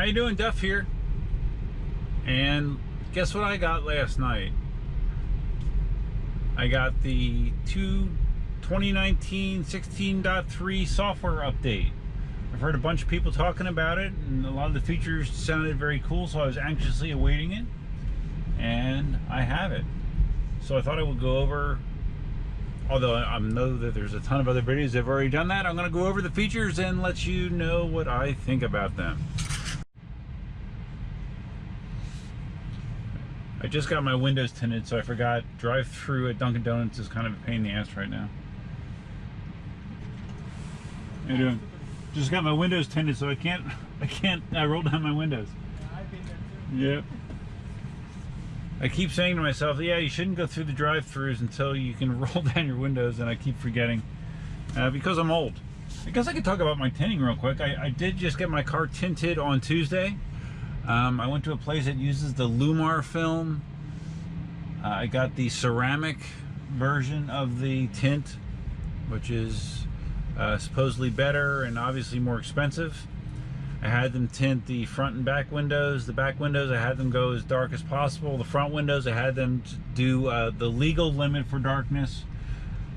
you doing? Duff here. And guess what I got last night? I got the 2019 16.3 software update. I've heard a bunch of people talking about it, and a lot of the features sounded very cool, so I was anxiously awaiting it, and I have it. So I thought I would go over, although I know that there's a ton of other videos that have already done that, I'm going to go over the features and let you know what I think about them. I just got my windows tinted, so I forgot drive-through at Dunkin' Donuts is kind of a pain in the ass right now. How you doing? Just got my windows tinted, so I roll down my windows. Yep. I keep saying to myself, yeah, you shouldn't go through the drive-thrus until you can roll down your windows, and I keep forgetting because I'm old. I guess I could talk about my tinting real quick. I did just get my car tinted on Tuesday. I went to a place that uses the Lumar film. I got the ceramic version of the tint, which is supposedly better and obviously more expensive. I had them tint the front and back windows. The back windows, I had them go as dark as possible. The front windows, I had them do the legal limit for darkness.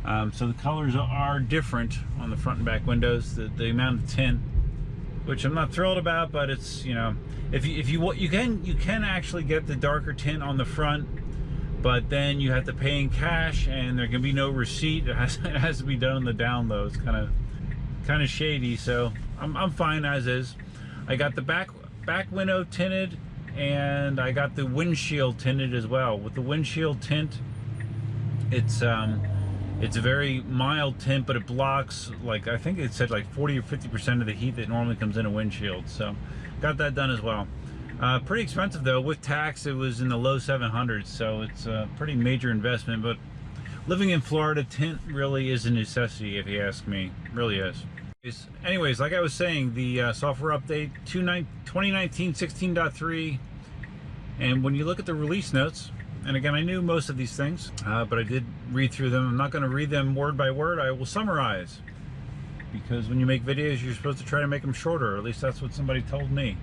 So the colors are different on the front and back windows. The amount of tint, which I'm not thrilled about, but it's, you know, if you can actually get the darker tint on the front, but then you have to pay in cash, and there can be no receipt. It has to be done on the down low. It's kind of shady. So I'm fine as is. I got the back window tinted, and I got the windshield tinted as well. With the windshield tint, it's a very mild tint, but it blocks, like, I think it said like 40 or 50% of the heat that normally comes in a windshield. So got that done as well. Pretty expensive though. With tax, it was in the low 700s, so it's a pretty major investment. But living in Florida, tint really is a necessity, if you ask me. It really is. Anyways, like I was saying, the software update 2019 16.3, and when you look at the release notes, and again, I knew most of these things, but I did read through them. I'm not going to read them word by word. I will summarize, because when you make videos, you're supposed to try to make them shorter. Or at least that's what somebody told me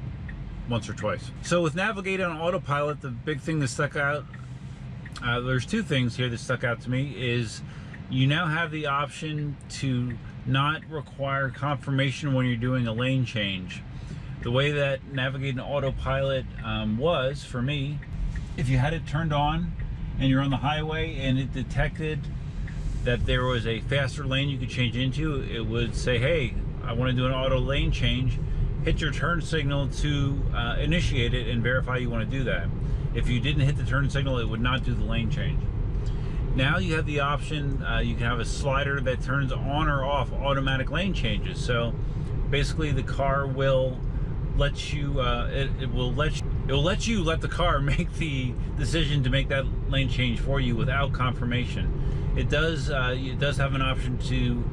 once or twice. So with Navigate on Autopilot, the big thing that stuck out, there's two things here that stuck out to me, is you now have the option to not require confirmation when you're doing a lane change. The way that Navigate on Autopilot was, for me, if you had it turned on and you're on the highway and it detected that there was a faster lane you could change into, it would say, hey, I want to do an auto lane change. Hit your turn signal to initiate it and verify you want to do that. If you didn't hit the turn signal, it would not do the lane change. Now you have the option, you can have a slider that turns on or off automatic lane changes. So basically the car will let you, it will let you let the car make the decision to make that lane change for you without confirmation. It does have an option to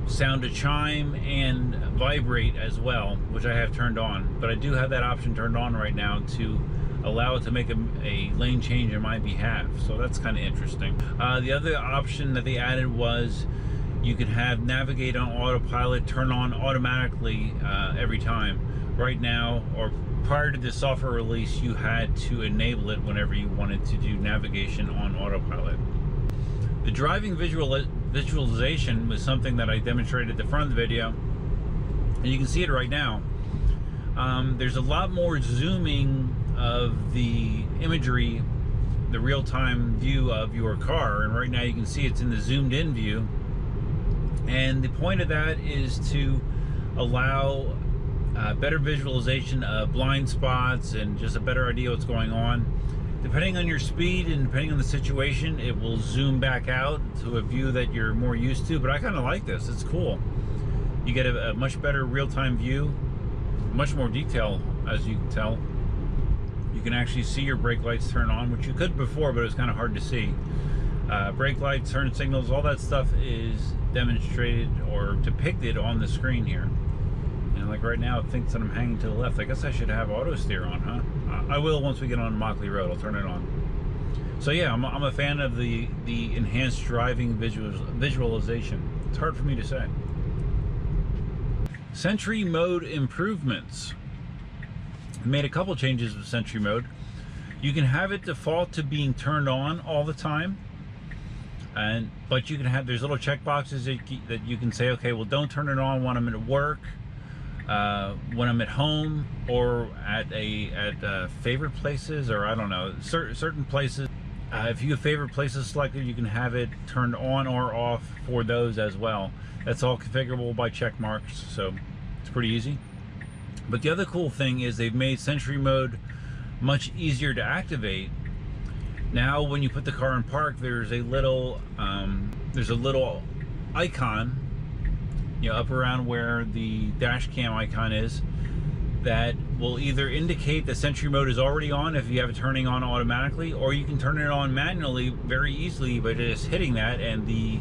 sound a chime and vibrate as well, which I have turned on. But I do have that option turned on right now to allow it to make a lane change on my behalf. So that's kind of interesting. The other option that they added was you can have Navigate on Autopilot turn on automatically every time. Right now, or prior to the software release, you had to enable it whenever you wanted to do navigation on Autopilot. The driving visualization was something that I demonstrated at the front of the video, and you can see it right now. There's a lot more zooming of the imagery, the real-time view of your car, and right now you can see it's in the zoomed in view. And the point of that is to allow better visualization of blind spots and just a better idea what's going on. Depending on your speed and depending on the situation, it will zoom back out to a view that you're more used to. But I kind of like this. It's cool. You get a much better real-time view, much more detail, as you can tell. You can actually see your brake lights turn on, which you could before, but it was kind of hard to see. Brake lights, turn signals, all that stuff is demonstrated or depicted on the screen here. And like right now, it thinks that I'm hanging to the left. I guess I should have auto steer on, huh? I will once we get on Mockley Road. I'll turn it on. So yeah, I'm a fan of the enhanced driving visualization. It's hard for me to say. Sentry Mode improvements. made a couple changes with Sentry Mode. You can have it default to being turned on all the time, but you can have, there's little check boxes that you can say, okay, well, don't turn it on when I'm at work, when I'm at home, or at favorite places, or I don't know, certain places. If you have favorite places selected, you can have it turned on or off for those as well. That's all configurable by check marks, so it's pretty easy. But the other cool thing is they've made Sentry Mode much easier to activate. Now when you put the car in park, there's a little icon, you know, up around where the dash cam icon is, that will either indicate that Sentry Mode is already on if you have it turning on automatically, or you can turn it on manually very easily by just hitting that, and the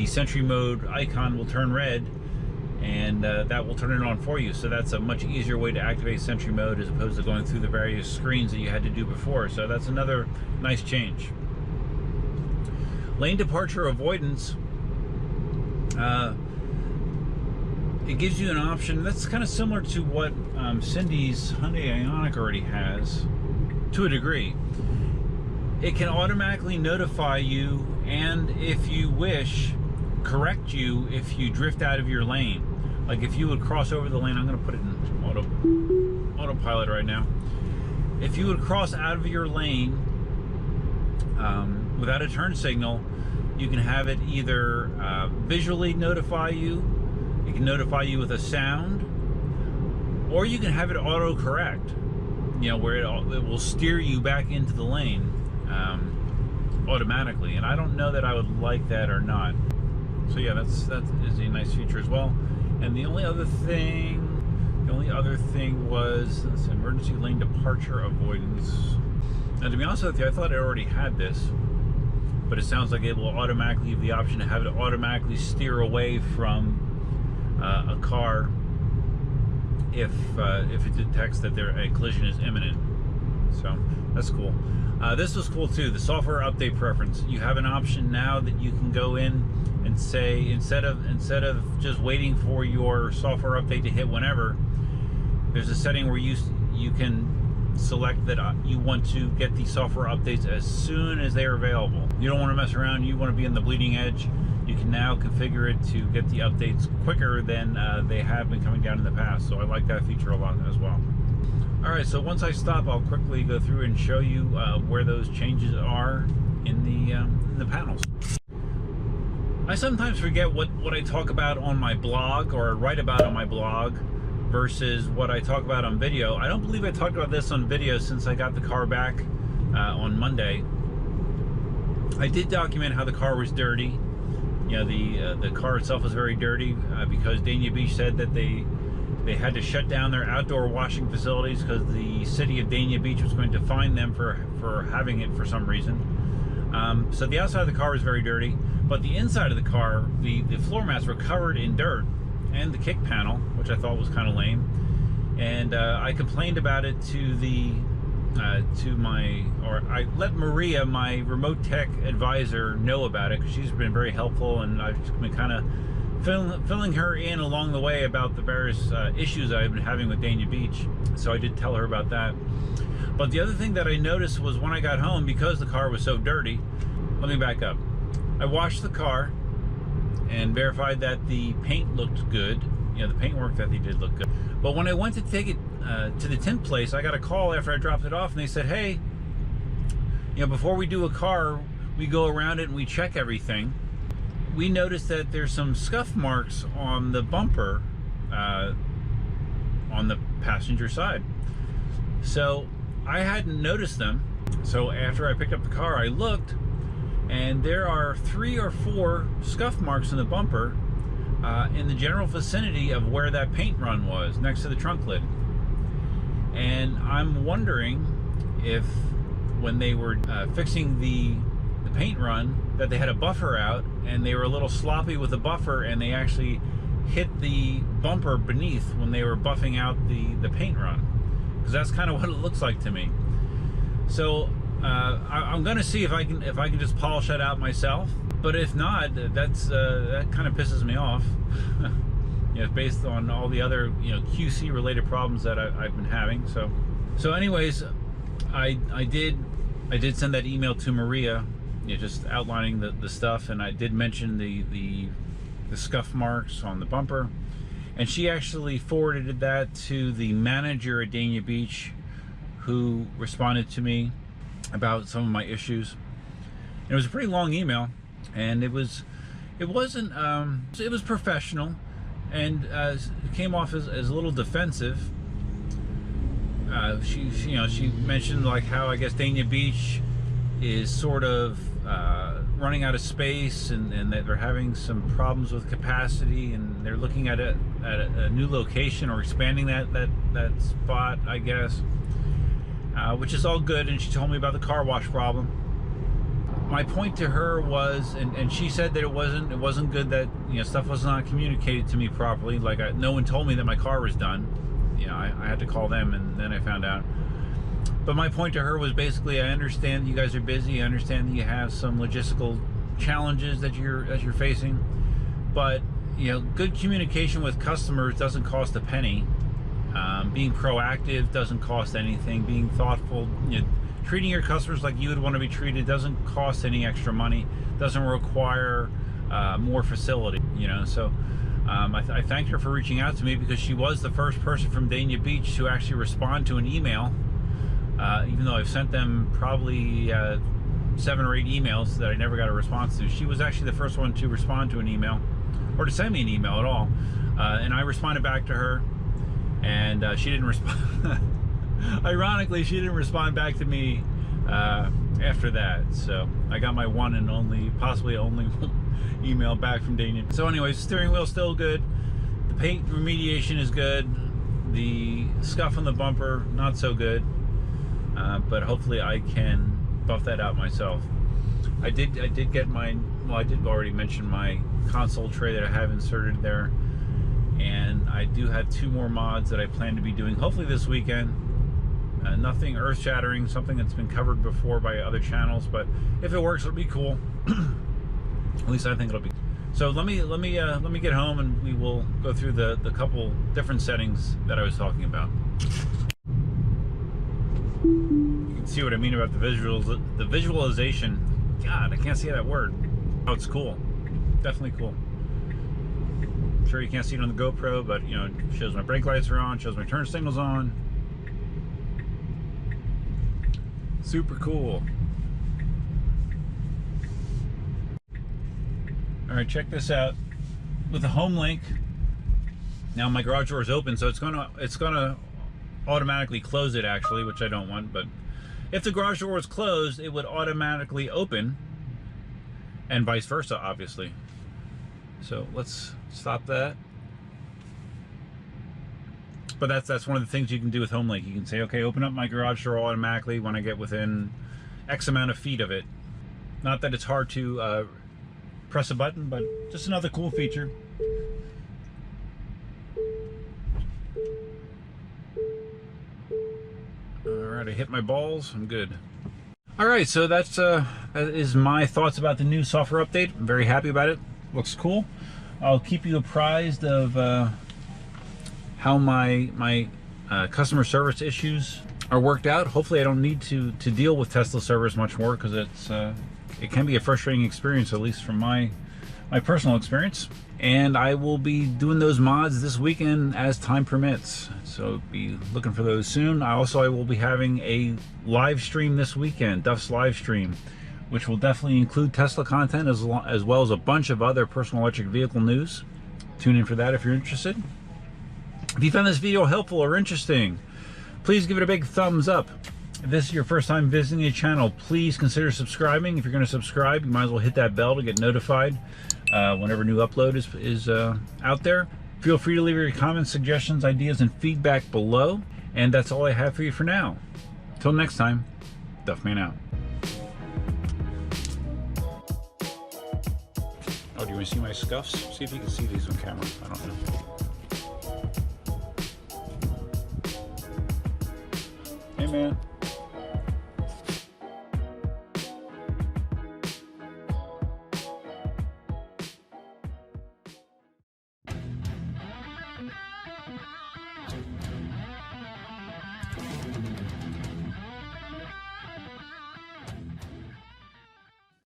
Sentry Mode icon will turn red, and that will turn it on for you. So that's a much easier way to activate Sentry Mode as opposed to going through the various screens that you had to do before. So that's another nice change. Lane departure avoidance. It gives you an option that's kind of similar to what Cindy's Hyundai Ioniq already has, to a degree. It can automatically notify you, and if you wish, correct you if you drift out of your lane. Like if you would cross over the lane, I'm going to put it in autopilot right now. If you would cross out of your lane without a turn signal, you can have it either visually notify you. It can notify you with a sound, or you can have it auto-correct, you know, where it will steer you back into the lane automatically. And I don't know that I would like that or not. So yeah, that is a nice feature as well. And the only other thing was this emergency lane departure avoidance. Now, to be honest with you, I thought I already had this, but it sounds like it will automatically give the option to have it automatically steer away from a car if it detects that a collision is imminent. So that's cool. This was cool too, the software update preference. You have an option now that you can go in and say, instead of just waiting for your software update to hit whenever, there's a setting where you can select that you want to get the software updates as soon as they are available. You don't want to mess around, you want to be in the bleeding edge. You can now configure it to get the updates quicker than they have been coming down in the past. So I like that feature a lot as well. All right, so once I stop, I'll quickly go through and show you where those changes are in the panels. I sometimes forget what I talk about on my blog or write about on my blog versus what I talk about on video. I don't believe I talked about this on video since I got the car back on Monday. I did document how the car was dirty. You know, the car itself was very dirty because Dania Beach said that they had to shut down their outdoor washing facilities because the city of Dania Beach was going to fine them for having it for some reason. So the outside of the car was very dirty, but the inside of the car, the floor mats were covered in dirt, and the kick panel, which I thought was kind of lame. And I complained about it I let Maria, my remote tech advisor, know about it because she's been very helpful, and I've been kind of filling her in along the way about the various issues I've been having with Dania Beach. So I did tell her about that. But the other thing that I noticed was when I got home, because the car was so dirty, let me back up. I washed the car and verified that the paint looked good. You know, the paintwork that they did looked good. But when I went to take it to the tint place, I got a call after I dropped it off, and they said, hey, you know, before we do a car, we go around it and we check everything. We noticed that there's some scuff marks on the bumper on the passenger side. So I hadn't noticed them. So after I picked up the car, I looked, and there are 3 or 4 scuff marks in the bumper in the general vicinity of where that paint run was, next to the trunk lid. And I'm wondering if when they were fixing the paint run, that they had a buffer out and they were a little sloppy with the buffer, and they actually hit the bumper beneath when they were buffing out the paint run, because that's kind of what it looks like to me. So I'm gonna see if I can just polish that out myself. But if not, that kind of pisses me off. You know, based on all the other, you know, QC related problems that I've been having. So So anyways, I did send that email to Maria, just outlining the stuff, and I did mention the scuff marks on the bumper, and she actually forwarded that to the manager at Dania Beach, who responded to me about some of my issues. And it was a pretty long email, and it was professional, and it came off as a little defensive. She mentioned like how I guess Dania Beach is sort of running out of space, and that they're having some problems with capacity, and they're looking at a new location or expanding that spot, I guess, which is all good. And she told me about the car wash problem. My point to her was, and she said that it wasn't good that stuff was not communicated to me properly. Like no one told me that my car was done. I had to call them, and then I found out. But my point to her was basically, I understand that you guys are busy. I understand that you have some logistical challenges that you're facing, but good communication with customers doesn't cost a penny. Being proactive doesn't cost anything. Being thoughtful, treating your customers like you would want to be treated doesn't cost any extra money. Doesn't require more facility. So. I thanked her for reaching out to me, because she was the first person from Dania Beach to actually respond to an email, even though I've sent them probably 7 or 8 emails that I never got a response to. She was actually the first one to respond to an email, or to send me an email at all, and I responded back to her, and she didn't respond. Ironically, she didn't respond back to me after that, so I got my one and only, possibly only email back from Dania. So anyways, steering wheel's still good, the paint remediation is good, the scuff on the bumper not so good, but hopefully I can buff that out myself. I did get my, well, I did already mention my console tray that I have inserted there, and I do have 2 more mods that I plan to be doing hopefully this weekend. Nothing earth-shattering, something that's been covered before by other channels, but if it works, it'll be cool. At least I think it'll be. So let me get home, and we will go through the couple different settings that I was talking about. You can see what I mean about the visualization. God, I can't say that word. Oh, it's cool. Definitely cool. I'm sure you can't see it on the GoPro, but it shows my brake lights are on, shows my turn signals on. Super cool. Alright, check this out. With the home link, now my garage door is open, so it's gonna automatically close it, actually, which I don't want. But if the garage door was closed, it would automatically open, and vice versa, obviously. So let's stop that. But that's one of the things you can do with HomeLink. You can say, okay, open up my garage door automatically when I get within X amount of feet of it. Not that it's hard to press a button, but just another cool feature. Alright, I hit my balls. I'm good. Alright, so that is my thoughts about the new software update. I'm very happy about it. Looks cool. I'll keep you apprised of how my customer service issues are worked out. Hopefully I don't need to deal with Tesla servers much more, because it can be a frustrating experience, at least from my personal experience. And I will be doing those mods this weekend as time permits, so be looking for those soon. I will be having a live stream this weekend, Duff's live stream, which will definitely include Tesla content as well as a bunch of other personal electric vehicle news. Tune in for that if you're interested. If you found this video helpful or interesting, please give it a big thumbs up. If this is your first time visiting the channel, please consider subscribing. If you're going to subscribe, you might as well hit that bell to get notified whenever new upload is out there. Feel free to leave your comments, suggestions, ideas, and feedback below. And that's all I have for you for now. Till next time, Duffman out. Oh, do you want to see my scuffs? See if you can see these on camera. I don't know. Hey, man.